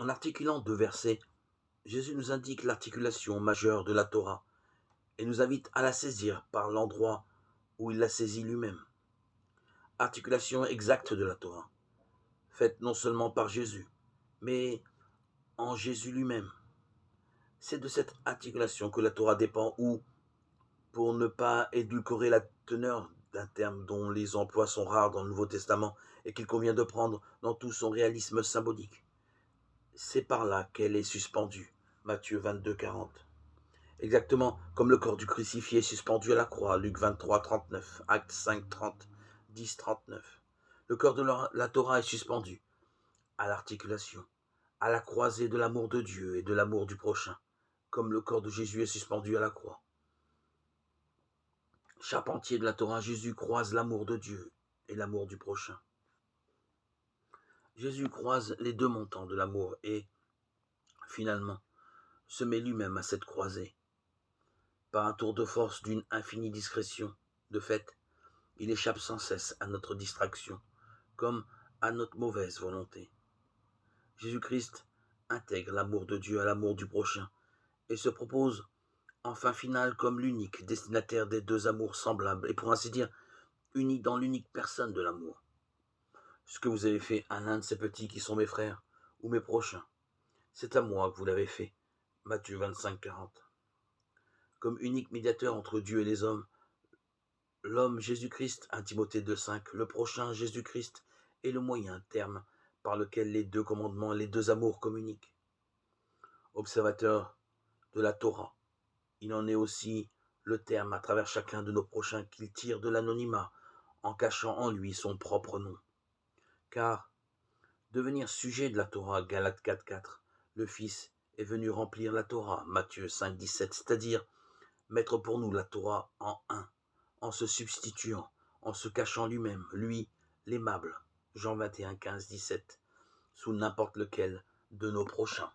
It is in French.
En articulant deux versets, Jésus nous indique l'articulation majeure de la Torah et nous invite à la saisir par l'endroit où il la saisit lui-même. Articulation exacte de la Torah, faite non seulement par Jésus, mais en Jésus lui-même. C'est de cette articulation que la Torah dépend ou, pour ne pas édulcorer la teneur d'un terme dont les emplois sont rares dans le Nouveau Testament et qu'il convient de prendre dans tout son réalisme symbolique. C'est par là qu'elle est suspendue. Matthieu 22, 40. Exactement comme le corps du crucifié suspendu à la croix. Luc 23, 39. Actes 5, 30. 10, 39. Le corps de la Torah est suspendu à l'articulation, à la croisée de l'amour de Dieu et de l'amour du prochain, comme le corps de Jésus est suspendu à la croix. Charpentier de la Torah, Jésus croise l'amour de Dieu et l'amour du prochain. Jésus croise les deux montants de l'amour et, finalement, se met lui-même à cette croisée. Par un tour de force d'une infinie discrétion, de fait, il échappe sans cesse à notre distraction, comme à notre mauvaise volonté. Jésus-Christ intègre l'amour de Dieu à l'amour du prochain et se propose en fin finale comme l'unique destinataire des deux amours semblables et pour ainsi dire unis dans l'unique personne de l'amour. Ce que vous avez fait à l'un de ces petits qui sont mes frères ou mes prochains, c'est à moi que vous l'avez fait. Matthieu 25, 40. Comme unique médiateur entre Dieu et les hommes, l'homme Jésus-Christ, 1 Timothée 2, 5, le prochain Jésus-Christ est le moyen terme par lequel les deux commandements, les deux amours communiquent. Observateur de la Torah, il en est aussi le terme à travers chacun de nos prochains qu'il tire de l'anonymat en cachant en lui son propre nom. Car devenir sujet de la Torah, Galates 4, 4, le Fils est venu remplir la Torah, Matthieu 5, 17, c'est-à-dire mettre pour nous la Torah en un, en se substituant, en se cachant lui-même, lui, l'aimable, Jean 21, 15, 17, sous n'importe lequel de nos prochains.